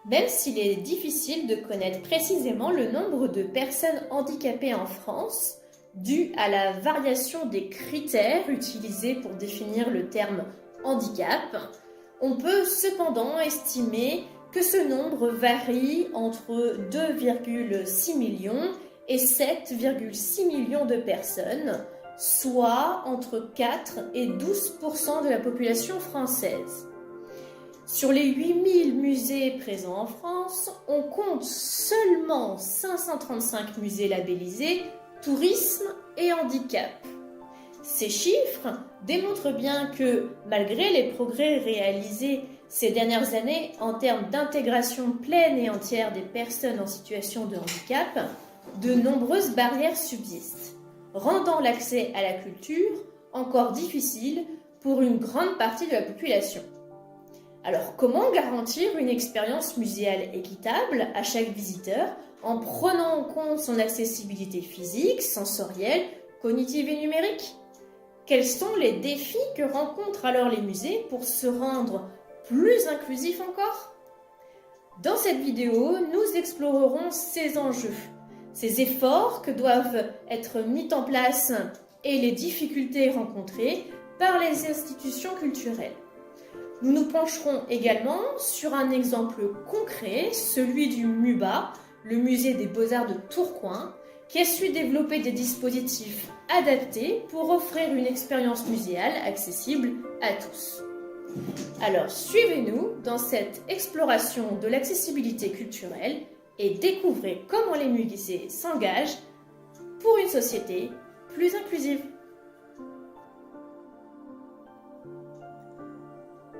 Même s'il est difficile de connaître précisément le nombre de personnes handicapées en France, dû à la variation des critères utilisés pour définir le terme handicap, on peut cependant estimer que ce nombre varie entre 2,6 millions et 7,6 millions de personnes, soit entre 4 et 12% de la population française. Sur les 8000 musées présents en France, on compte seulement 535 musées labellisés tourisme et handicap. Ces chiffres démontrent bien que, malgré les progrès réalisés ces dernières années en termes d'intégration pleine et entière des personnes en situation de handicap, de nombreuses barrières subsistent, rendant l'accès à la culture encore difficile pour une grande partie de la population. Alors, comment garantir une expérience muséale équitable à chaque visiteur en prenant en compte son accessibilité physique, sensorielle, cognitive et numérique? Quels sont les défis que rencontrent alors les musées pour se rendre plus inclusifs encore? Dans cette vidéo, nous explorerons ces enjeux, ces efforts que doivent être mis en place et les difficultés rencontrées par les institutions culturelles. Nous nous pencherons également sur un exemple concret, celui du MUBA, le musée des Beaux-Arts de Tourcoing, qui a su développer des dispositifs adaptés pour offrir une expérience muséale accessible à tous. Alors suivez-nous dans cette exploration de l'accessibilité culturelle et découvrez comment les musées s'engagent pour une société plus inclusive.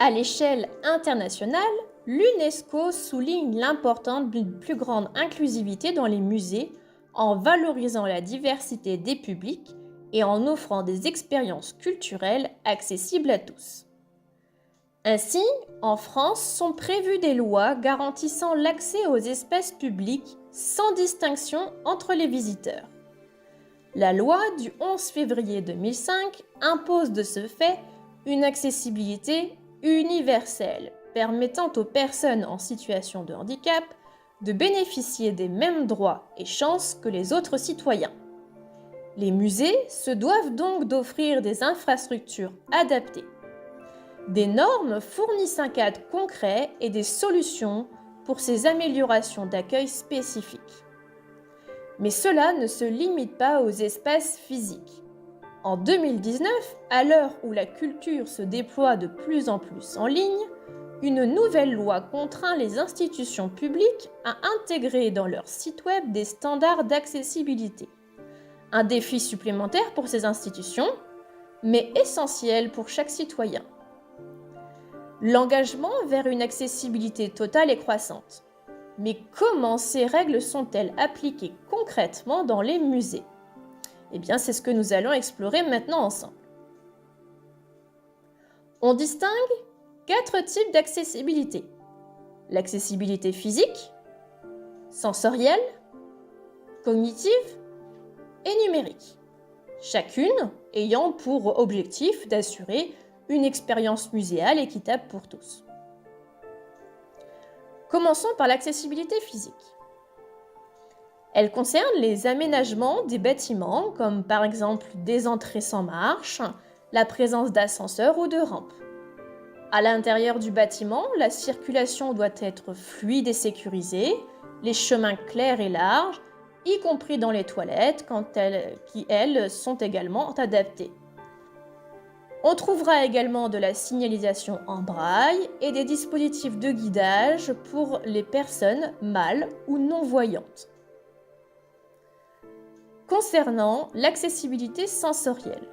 À l'échelle internationale, l'UNESCO souligne l'importance d'une plus grande inclusivité dans les musées en valorisant la diversité des publics et en offrant des expériences culturelles accessibles à tous. Ainsi, en France sont prévues des lois garantissant l'accès aux espaces publics sans distinction entre les visiteurs. La loi du 11 février 2005 impose de ce fait une accessibilité universelle, permettant aux personnes en situation de handicap de bénéficier des mêmes droits et chances que les autres citoyens. Les musées se doivent donc d'offrir des infrastructures adaptées. Des normes fournissent un cadre concret et des solutions pour ces améliorations d'accueil spécifiques. Mais cela ne se limite pas aux espaces physiques. En 2019, à l'heure où la culture se déploie de plus en plus en ligne, une nouvelle loi contraint les institutions publiques à intégrer dans leur site web des standards d'accessibilité. Un défi supplémentaire pour ces institutions, mais essentiel pour chaque citoyen. L'engagement vers une accessibilité totale et croissante. Mais comment ces règles sont-elles appliquées concrètement dans les musées ? Eh bien, c'est ce que nous allons explorer maintenant ensemble. On distingue 4 types d'accessibilité. L'accessibilité physique, sensorielle, cognitive et numérique. Chacune ayant pour objectif d'assurer une expérience muséale équitable pour tous. Commençons par l'accessibilité physique. Elle concerne les aménagements des bâtiments, comme par exemple des entrées sans marche, la présence d'ascenseurs ou de rampes. À l'intérieur du bâtiment, la circulation doit être fluide et sécurisée, les chemins clairs et larges, y compris dans les toilettes, qui elles sont également adaptées. On trouvera également de la signalisation en braille et des dispositifs de guidage pour les personnes mal ou non-voyantes. Concernant l'accessibilité sensorielle,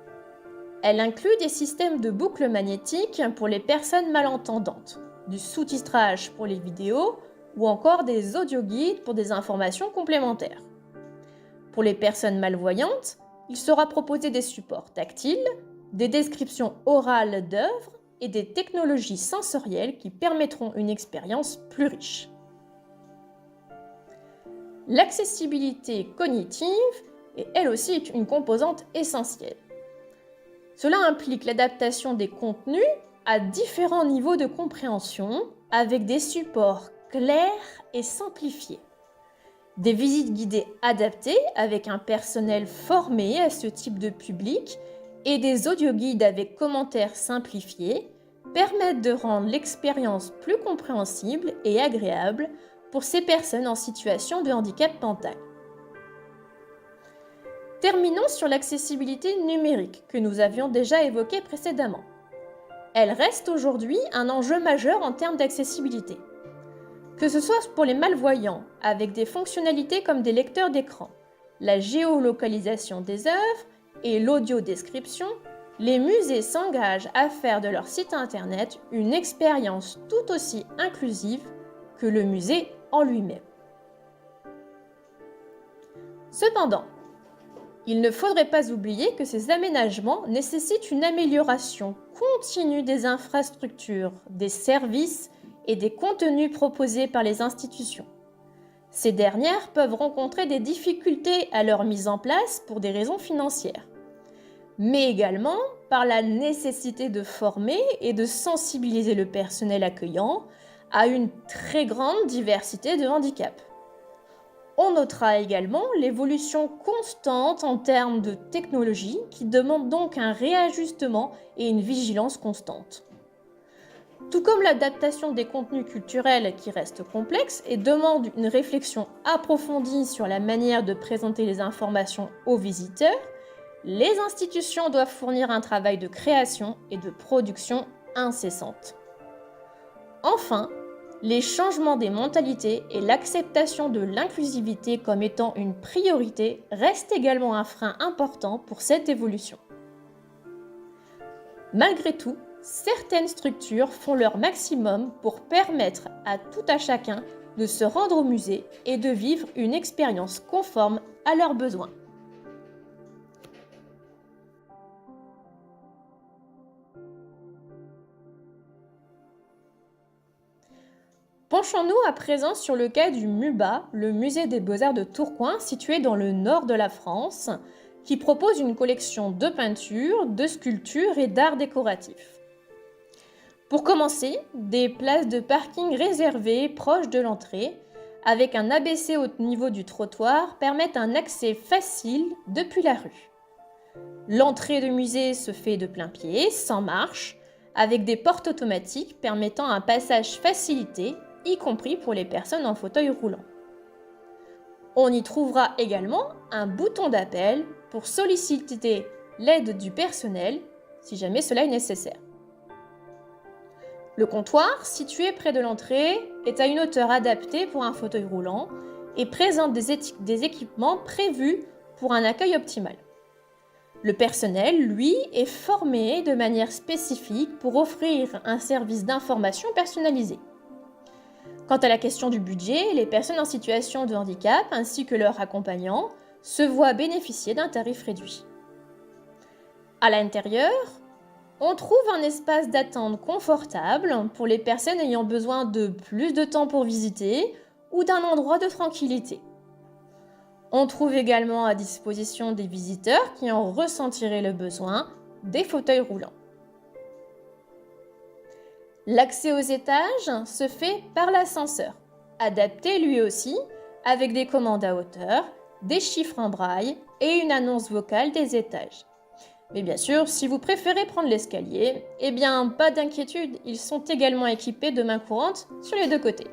elle inclut des systèmes de boucles magnétiques pour les personnes malentendantes, du sous-titrage pour les vidéos ou encore des audioguides pour des informations complémentaires. Pour les personnes malvoyantes, il sera proposé des supports tactiles, des descriptions orales d'œuvres et des technologies sensorielles qui permettront une expérience plus riche. L'accessibilité cognitive est elle aussi une composante essentielle. Cela implique l'adaptation des contenus à différents niveaux de compréhension avec des supports clairs et simplifiés. Des visites guidées adaptées avec un personnel formé à ce type de public et des audioguides avec commentaires simplifiés permettent de rendre l'expérience plus compréhensible et agréable pour ces personnes en situation de handicap mental. Terminons sur l'accessibilité numérique que nous avions déjà évoquée précédemment. Elle reste aujourd'hui un enjeu majeur en termes d'accessibilité. Que ce soit pour les malvoyants, avec des fonctionnalités comme des lecteurs d'écran, la géolocalisation des œuvres et l'audiodescription, les musées s'engagent à faire de leur site internet une expérience tout aussi inclusive que le musée en lui-même. Cependant, il ne faudrait pas oublier que ces aménagements nécessitent une amélioration continue des infrastructures, des services et des contenus proposés par les institutions. Ces dernières peuvent rencontrer des difficultés à leur mise en place pour des raisons financières, mais également par la nécessité de former et de sensibiliser le personnel accueillant à une très grande diversité de handicaps. On notera également l'évolution constante en termes de technologie qui demande donc un réajustement et une vigilance constante. Tout comme l'adaptation des contenus culturels qui reste complexe et demande une réflexion approfondie sur la manière de présenter les informations aux visiteurs, les institutions doivent fournir un travail de création et de production incessante. Enfin, les changements des mentalités et l'acceptation de l'inclusivité comme étant une priorité restent également un frein important pour cette évolution. Malgré tout, certaines structures font leur maximum pour permettre à tout à chacun de se rendre au musée et de vivre une expérience conforme à leurs besoins. Penchons-nous à présent sur le cas du MUBA, le Musée des Beaux-Arts de Tourcoing, situé dans le nord de la France, qui propose une collection de peintures, de sculptures et d'art décoratif. Pour commencer, des places de parking réservées proches de l'entrée, avec un abaissé au niveau du trottoir, permettent un accès facile depuis la rue. L'entrée du musée se fait de plain-pied, sans marche, avec des portes automatiques permettant un passage facilité, y compris pour les personnes en fauteuil roulant. On y trouvera également un bouton d'appel pour solliciter l'aide du personnel si jamais cela est nécessaire. Le comptoir, situé près de l'entrée, est à une hauteur adaptée pour un fauteuil roulant et présente des équipements prévus pour un accueil optimal. Le personnel, lui, est formé de manière spécifique pour offrir un service d'information personnalisé. Quant à la question du budget, les personnes en situation de handicap ainsi que leurs accompagnants se voient bénéficier d'un tarif réduit. À l'intérieur, on trouve un espace d'attente confortable pour les personnes ayant besoin de plus de temps pour visiter ou d'un endroit de tranquillité. On trouve également à disposition des visiteurs qui en ressentiraient le besoin des fauteuils roulants. L'accès aux étages se fait par l'ascenseur, adapté lui aussi avec des commandes à hauteur, des chiffres en braille et une annonce vocale des étages. Mais bien sûr, si vous préférez prendre l'escalier, pas d'inquiétude, ils sont également équipés de mains courantes sur les deux côtés.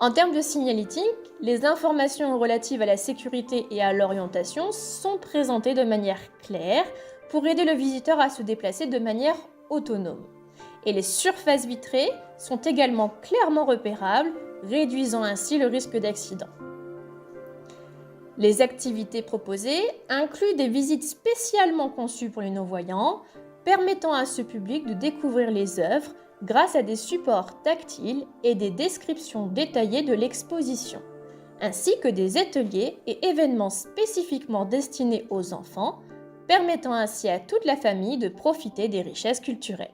En termes de signalétique, les informations relatives à la sécurité et à l'orientation sont présentées de manière claire pour aider le visiteur à se déplacer de manière autonome. Et les surfaces vitrées sont également clairement repérables, réduisant ainsi le risque d'accident. Les activités proposées incluent des visites spécialement conçues pour les non-voyants, permettant à ce public de découvrir les œuvres grâce à des supports tactiles et des descriptions détaillées de l'exposition, ainsi que des ateliers et événements spécifiquement destinés aux enfants, permettant ainsi à toute la famille de profiter des richesses culturelles.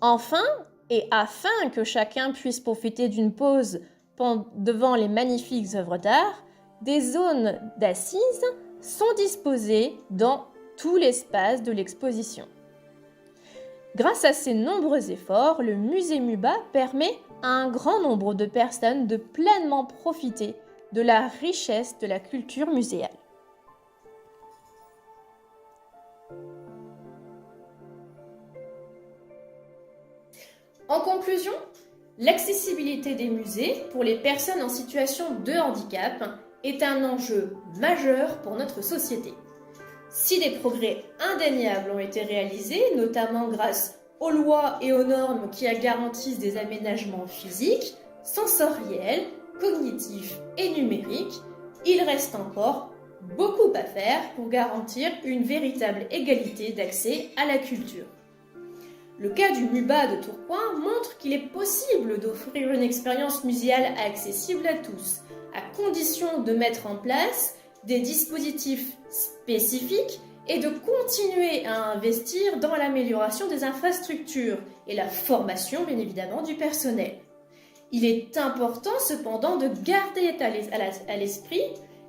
Enfin, et afin que chacun puisse profiter d'une pause devant les magnifiques œuvres d'art, des zones d'assises sont disposées dans tout l'espace de l'exposition. Grâce à ces nombreux efforts, le musée MUBA permet à un grand nombre de personnes de pleinement profiter de la richesse de la culture muséale. En conclusion, l'accessibilité des musées pour les personnes en situation de handicap est un enjeu majeur pour notre société. Si des progrès indéniables ont été réalisés, notamment grâce aux lois et aux normes qui garantissent des aménagements physiques, sensoriels, cognitifs et numériques, il reste encore beaucoup à faire pour garantir une véritable égalité d'accès à la culture. Le cas du MUBA de Tourcoing montre qu'il est possible d'offrir une expérience muséale accessible à tous, à condition de mettre en place des dispositifs spécifiques et de continuer à investir dans l'amélioration des infrastructures et la formation, bien évidemment, du personnel. Il est important cependant de garder à l'esprit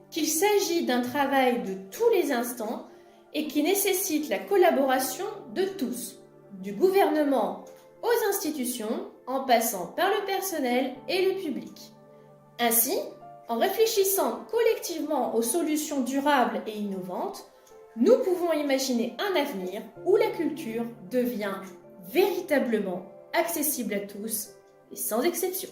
qu'il s'agit d'un travail de tous les instants et qui nécessite la collaboration de tous, du gouvernement aux institutions, en passant par le personnel et le public. Ainsi, en réfléchissant collectivement aux solutions durables et innovantes, nous pouvons imaginer un avenir où la culture devient véritablement accessible à tous et sans exception.